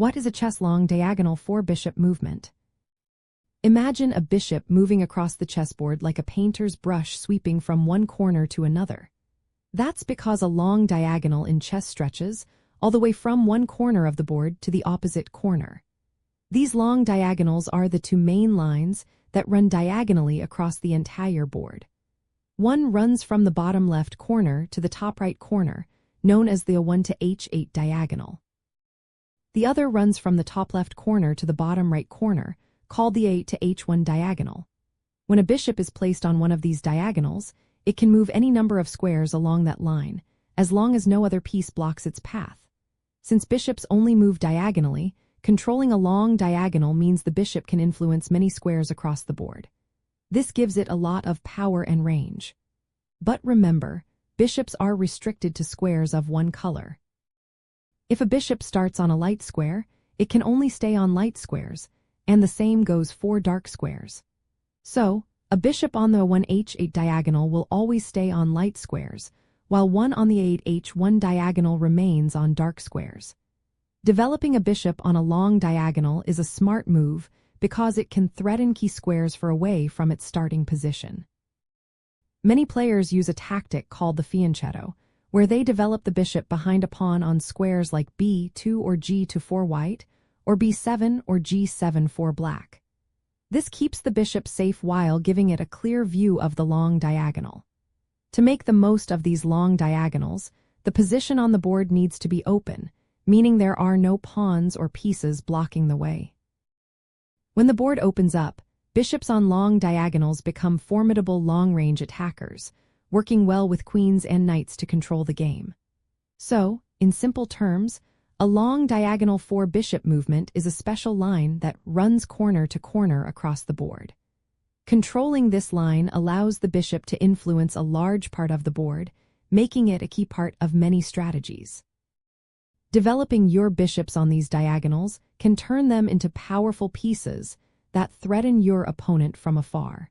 What is a chess long diagonal 4-bishop movement? Imagine a bishop moving across the chessboard like a painter's brush sweeping from one corner to another. That's because a long diagonal in chess stretches all the way from one corner of the board to the opposite corner. These long diagonals are the two main lines that run diagonally across the entire board. One runs from the bottom left corner to the top right corner, known as the A1 to H8 diagonal. The other runs from the top left corner to the bottom right corner, called the A8 to H1 diagonal. When a bishop is placed on one of these diagonals, it can move any number of squares along that line, as long as no other piece blocks its path. Since bishops only move diagonally, controlling a long diagonal means the bishop can influence many squares across the board. This gives it a lot of power and range. But remember, bishops are restricted to squares of one color. If a bishop starts on a light square, it can only stay on light squares, and the same goes for dark squares. So, a bishop on the A1 H8 diagonal will always stay on light squares, while one on the A8 H1 diagonal remains on dark squares. Developing a bishop on a long diagonal is a smart move because it can threaten key squares far away from its starting position. Many players use a tactic called the fianchetto, where they develop the bishop behind a pawn on squares like B2 or G2 for white, or B7 or G7 for black. This keeps the bishop safe while giving it a clear view of the long diagonal. To make the most of these long diagonals, the position on the board needs to be open, meaning there are no pawns or pieces blocking the way. When the board opens up, bishops on long diagonals become formidable long-range attackers, working well with queens and knights to control the game. So, in simple terms, a long diagonal 4-bishop movement is a special line that runs corner to corner across the board. Controlling this line allows the bishop to influence a large part of the board, making it a key part of many strategies. Developing your bishops on these diagonals can turn them into powerful pieces that threaten your opponent from afar.